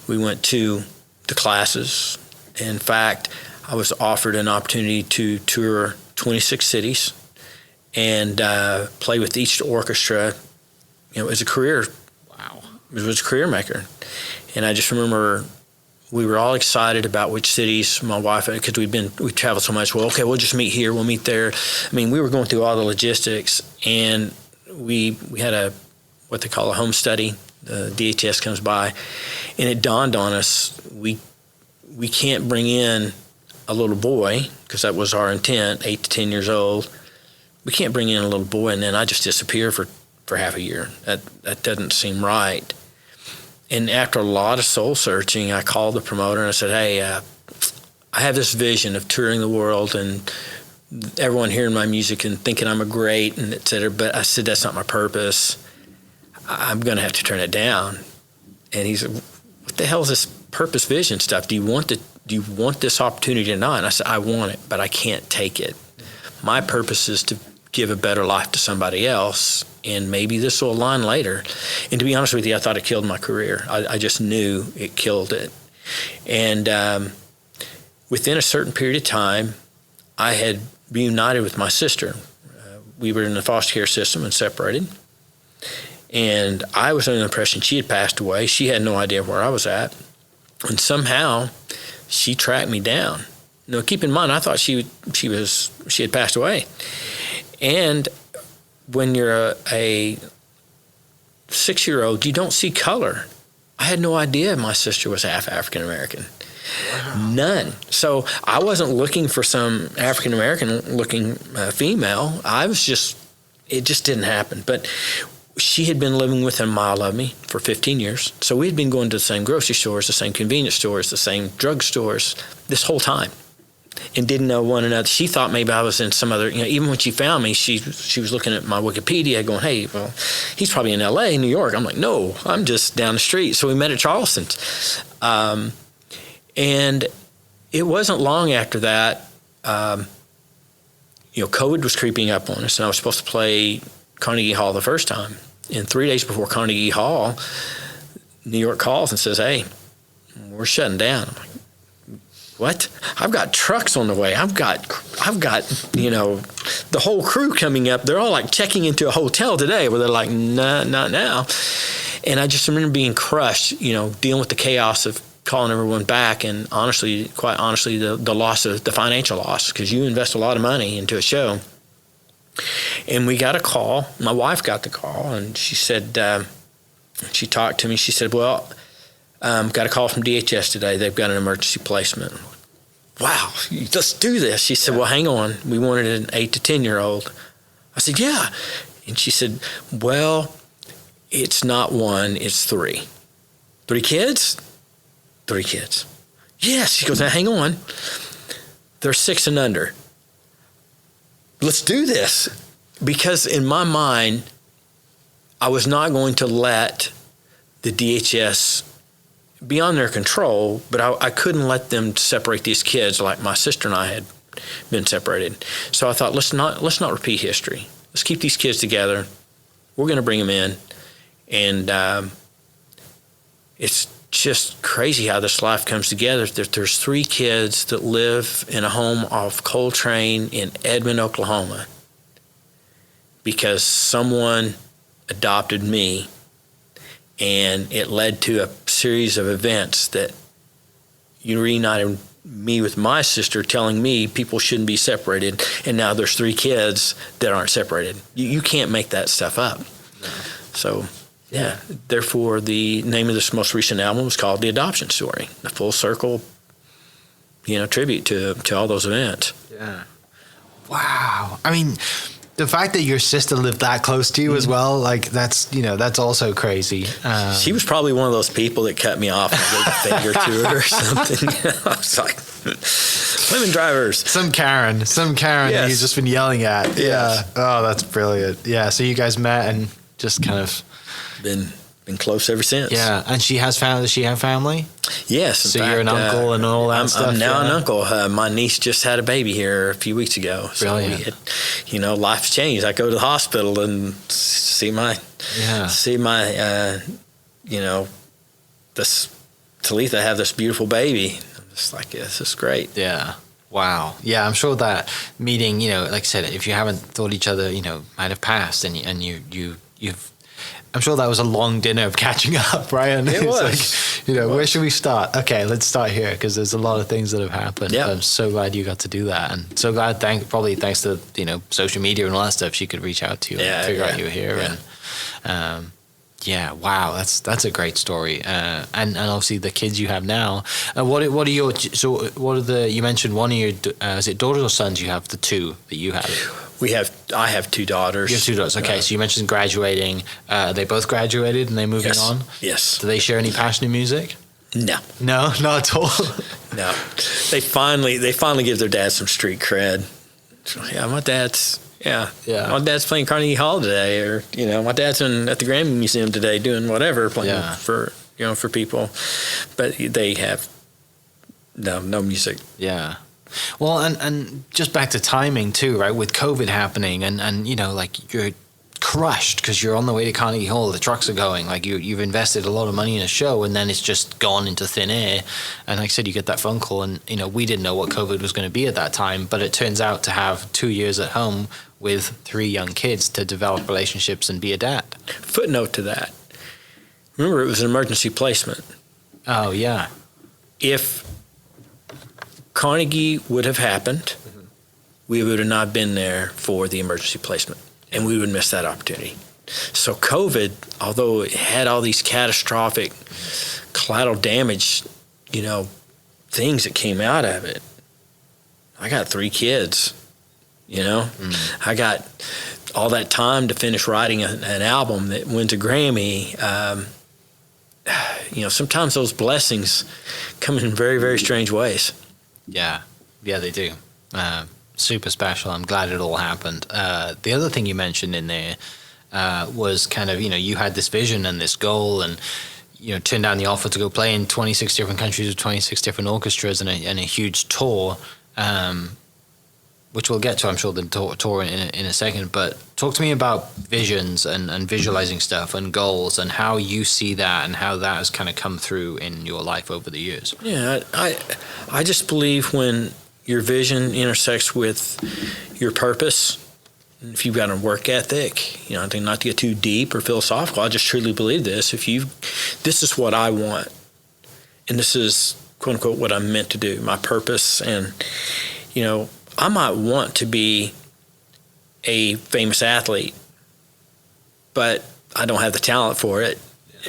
the classes. In fact, I was offered an opportunity to tour 26 cities and play with each orchestra, as a career. Wow. It was a career maker. And I just remember we were all excited about which cities, my wife, because we traveled so much. Well, okay, we'll just meet here, we'll meet there. I mean, we were going through all the logistics, and we had what they call a home study. The DHS comes by, and it dawned on us, we can't bring in a little boy, because that was our intent, 8 to 10 years old. We can't bring in a little boy and then I just disappear for half a year. That doesn't seem right. And after a lot of soul searching, I called the promoter and I said, hey, I have this vision of touring the world and everyone hearing my music and thinking I'm a great and et cetera. But I said, that's not my purpose. I'm going to have to turn it down. And he said, what the hell is this purpose vision stuff? Do you want this opportunity or not? And I said, I want it, but I can't take it. My purpose is to give a better life to somebody else, and maybe this will align later. And to be honest with you, I thought it killed my career. I just knew it killed it. And within a certain period of time, I had reunited with my sister. We were in the foster care system and separated. And I was under the impression she had passed away. She had no idea where I was at. And somehow she tracked me down. Now, keep in mind, I thought she had passed away. And when you're a 6-year-old, you don't see color. I had no idea my sister was half African American. Wow. None. So I wasn't looking for some African American looking female. It just didn't happen. But she had been living within a mile of me for 15 years. So we had been going to the same grocery stores, the same convenience stores, the same drug stores this whole time. And didn't know one another. She thought maybe I was in some other, even when she found me, she was looking at my Wikipedia going, hey, well, he's probably in LA, New York. I'm like, no, I'm just down the street. So we met at Charleston's. And it wasn't long after that, COVID was creeping up on us, and I was supposed to play Carnegie Hall the first time. And 3 days before Carnegie Hall, New York calls and says, hey, we're shutting down. I'm like, what? I've got trucks on the way. I've got the whole crew coming up. They're all like checking into a hotel today where they're like, nah, not now. And I just remember being crushed, dealing with the chaos of calling everyone back. And quite honestly, the loss of the financial loss, because you invest a lot of money into a show. And we got a call. My wife got the call, and she said, she talked to me. She said, well, got a call from DHS today. They've got an emergency placement. Wow, let's do this. She said, well, hang on. We wanted an 8 to 10-year-old. I said, yeah. And she said, well, it's not 1, it's 3. 3 kids? 3 kids. Yes. She goes, now hang on. They're 6 and under. Let's do this. Because in my mind, I was not going to let the DHS be on their control, but I couldn't let them separate these kids like my sister and I had been separated. So I thought, let's not repeat history. Let's keep these kids together. We're going to bring them in. And it's just crazy how this life comes together. There's 3 kids that live in a home off Coltrane in Edmond, Oklahoma, because someone adopted me, and it led to a series of events that reunited me with my sister, telling me people shouldn't be separated, and now there's 3 kids that aren't separated. You can't make that stuff up. No. So, yeah. Therefore, the name of this most recent album was called The Adoption Story, the full circle, tribute to all those events. Yeah. Wow. I mean, the fact that your sister lived that close to you as well, like that's also crazy. She was probably one of those people that cut me off and gave a finger to her or something. I was like, women drivers. Some Karen yes. That you've just been yelling at. Yes. Yeah. Oh, that's brilliant. Yeah. So you guys met and just kind of been close ever since. Yeah. And she has family. Does she have family? Yes. So you're an uncle and all that stuff? I'm now an uncle. My niece just had a baby here a few weeks ago. So brilliant. Life's changed. I go to the hospital and see my this Talitha have this beautiful baby. I'm just like, yeah, this is great. Yeah. Wow. Yeah, I'm sure that meeting, like I said, if you haven't thought each other, might have passed, and you've. I'm sure that was a long dinner of catching up, right? And it was. Like, where should we start? Okay, let's start here, because there's a lot of things that have happened. Yep. I'm so glad you got to do that, and so glad, probably thanks to social media and all that stuff, she could reach out to you and figure out you were here. Yeah. And wow, that's a great story. And obviously the kids you have now. What are you mentioned one of your is it daughters or sons? You have the 2 that you have. I have 2 daughters. You have 2 daughters. Okay, so you mentioned graduating. They both graduated and they're moving on? Yes. Do they share any passion in music? No. No, not at all. No. They finally give their dad some street cred. Yeah, my dad's my dad's playing Carnegie Hall today, or my dad's at the Grammy Museum today doing whatever, playing for people. But they have no music. Yeah. Well, and just back to timing too, right? With COVID happening, and like you're crushed because you're on the way to Carnegie Hall, the trucks are going, like you've invested a lot of money in a show, and then it's just gone into thin air. And like I said, you get that phone call, and we didn't know what COVID was going to be at that time, but it turns out to have 2 years at home with 3 young kids to develop relationships and be a dad. Footnote to that. Remember, it was an emergency placement. Oh, yeah. If Carnegie would have happened, we would have not been there for the emergency placement, and we would miss that opportunity. So COVID, although it had all these catastrophic collateral damage, things that came out of it, I got 3 kids, I got all that time to finish writing an album that wins a Grammy. Sometimes those blessings come in very, very strange ways. Yeah, they do. Super special. I'm glad it all happened. The other thing you mentioned in there was kind of, you had this vision and this goal, and turned down the offer to go play in 26 different countries with 26 different orchestras and a huge tour, which we'll get to, I'm sure, the tour in a second. But talk to me about visions and visualizing stuff and goals, and how you see that and how that has kind of come through in your life over the years. Yeah, I just believe when your vision intersects with your purpose, if you've got a work ethic, I think not to get too deep or philosophical, I just truly believe this. This is what I want, and this is, quote unquote, what I'm meant to do, my purpose. And, I might want to be a famous athlete, but I don't have the talent for it.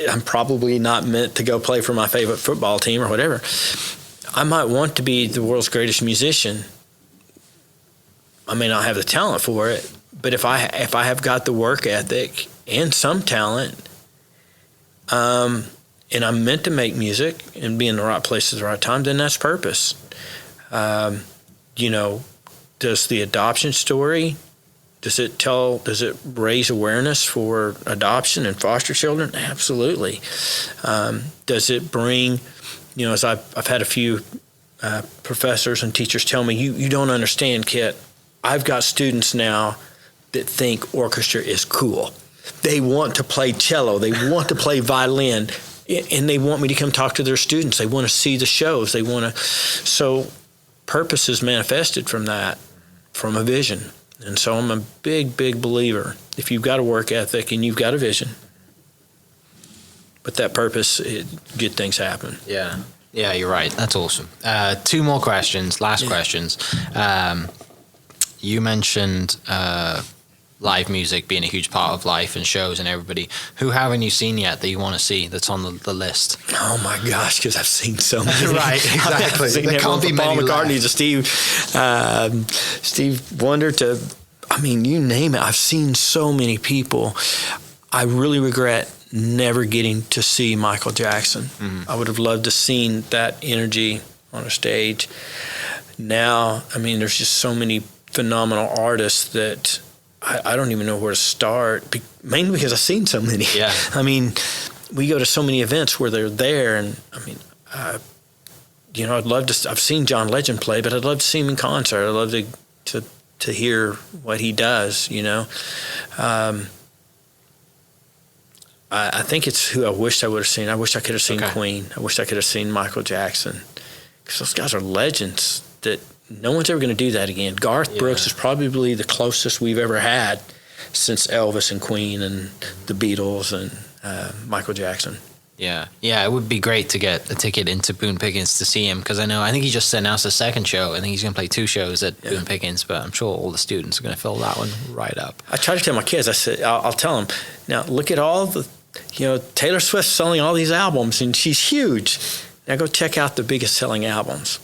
I'm probably not meant to go play for my favorite football team or whatever. I might want to be the world's greatest musician. I may not have the talent for it, but if I have got the work ethic and some talent, and I'm meant to make music and be in the right place at the right time, then that's purpose. Does the adoption story, does it raise awareness for adoption and foster children? Absolutely. Does it bring, as I've had a few professors and teachers tell me, you don't understand, Kitt. I've got students now that think orchestra is cool. They want to play cello. They want to play violin, and they want me to come talk to their students. They want to see the shows. So purpose is manifested from that, from a vision. And so I'm a big, big believer. If you've got a work ethic and you've got a vision, but that purpose, good things happen. Yeah. Yeah, you're right. That's awesome. 2 more questions, last questions. You mentioned live music being a huge part of life and shows and everybody. Who haven't you seen yet that you want to see that's on the list? Oh my gosh, because I've seen so many. Right, exactly. There can't be Paul McCartney to Steve Wonder to, you name it. I've seen so many people. I really regret never getting to see Michael Jackson. I would have loved to seen that energy on a stage. Now, there's just so many phenomenal artists that I don't even know where to start, mainly because I've seen so many. Yeah. We go to so many events where they're there, and I'd love to. I've seen John Legend play, but I'd love to see him in concert. I'd love to hear what he does. I think it's who I wished I would have seen. I wish I could have seen Queen. I wish I could have seen Michael Jackson, because those guys are legends that no one's ever going to do that again. Garth Brooks is probably the closest we've ever had since Elvis and Queen and the Beatles and Michael Jackson. Yeah, it would be great to get a ticket into Boone Pickens to see him, because I think he just announced a second show. I think he's going to play 2 shows at Boone Pickens, but I'm sure all the students are going to fill that one right up. I try to tell my kids, I said, I'll tell them, now look at all the, Taylor Swift's selling all these albums and she's huge. Now go check out the biggest selling albums.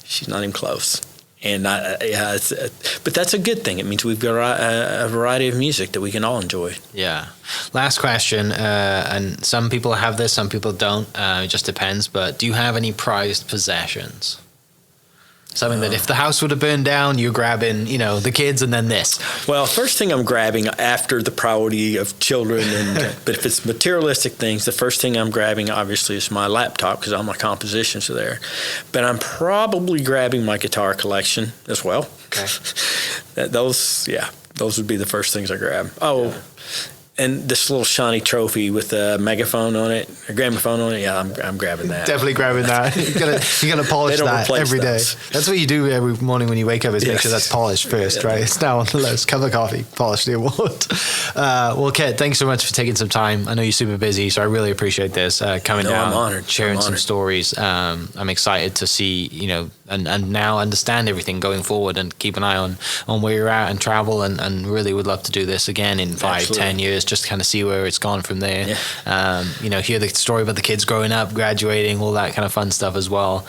She's not even close. And but that's a good thing. It means we've got a variety of music that we can all enjoy. Yeah. Last question, and some people have this, some people don't. It just depends. But do you have any prized possessions? Something that if the house would have burned down, you're grabbing, the kids and then this. Well, first thing I'm grabbing after the priority of children, but if it's materialistic things, the first thing I'm grabbing obviously is my laptop, because all my compositions are there. But I'm probably grabbing my guitar collection as well. Okay. Those would be the first things I grab. And this little shiny trophy with a megaphone on it, a gramophone on it. Yeah, I'm grabbing that. Definitely grabbing that. You gotta polish that every day. That's what you do every morning when you wake up, is make sure that's polished first, right? It's now on the list. Cup of coffee, polish the award. Well, Kitt, thanks so much for taking some time. I know you're super busy, so I really appreciate this coming down, I'm honored. sharing some stories. I'm excited to see, and now understand everything going forward, and keep an eye on where you're at and travel, and really would love to do this again in 5-10 years. Just kind of see where it's gone from there. Hear the story about the kids growing up, graduating, all that kind of fun stuff as well.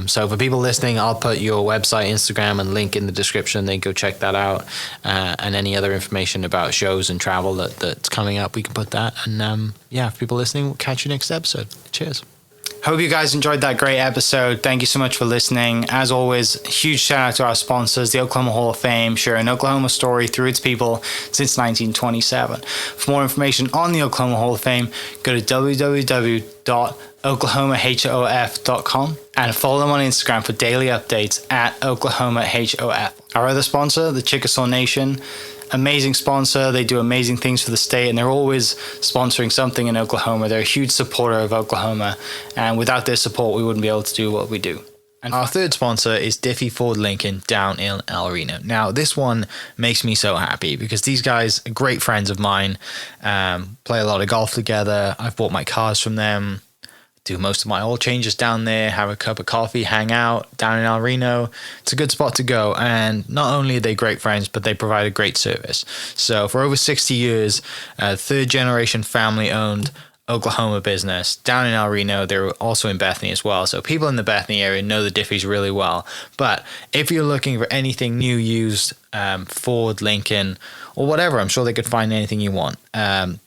So for people listening, I'll put your website, Instagram, and link in the description. They can go check that out. And any other information about shows and travel that's coming up, we can put that. And for people listening, we'll catch you next episode. Cheers. Hope you guys enjoyed that great episode. Thank you so much for listening. As always, huge shout out to our sponsors, the Oklahoma Hall of Fame, sharing Oklahoma story through its people since 1927. For more information on the Oklahoma Hall of Fame, go to www.oklahomahof.com and follow them on Instagram for daily updates at oklahomahof. Our other sponsor, the Chickasaw Nation, amazing sponsor. They do amazing things for the state, and they're always sponsoring something in Oklahoma. They're a huge supporter of Oklahoma, and without their support, we wouldn't be able to do what we do. And our third sponsor is Diffie Ford Lincoln down in El Reno. Now, this one makes me so happy because these guys are great friends of mine, play a lot of golf together. I've bought my cars from them. do most of my oil changes down there, have a cup of coffee, hang out down in El Reno. It's a good spot to go. And not only are they great friends, but they provide a great service. So for over 60 years, third generation family owned Oklahoma business down in El Reno. They're also in Bethany as well. So people in the Bethany area know the Diffees really well. But if you're looking for anything new, used, Ford, Lincoln, or whatever, I'm sure they could find anything you want.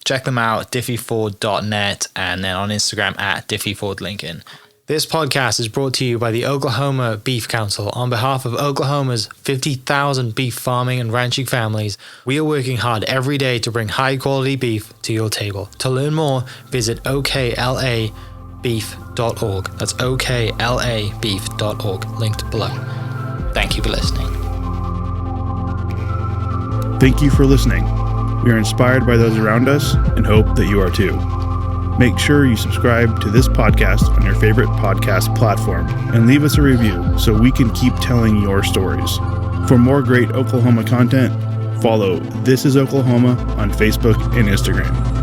Check them out, diffeeford.net, and then on Instagram at diffeefordlincoln. This podcast is brought to you by the Oklahoma Beef Council. On behalf of Oklahoma's 50,000 beef farming and ranching families, we are working hard every day to bring high-quality beef to your table. To learn more, visit oklabeef.org. That's oklabeef.org, linked below. Thank you for listening. Thank you for listening. We are inspired by those around us and hope that you are too. Make sure you subscribe to this podcast on your favorite podcast platform and leave us a review so we can keep telling your stories. For more great Oklahoma content, follow This Is Oklahoma on Facebook and Instagram.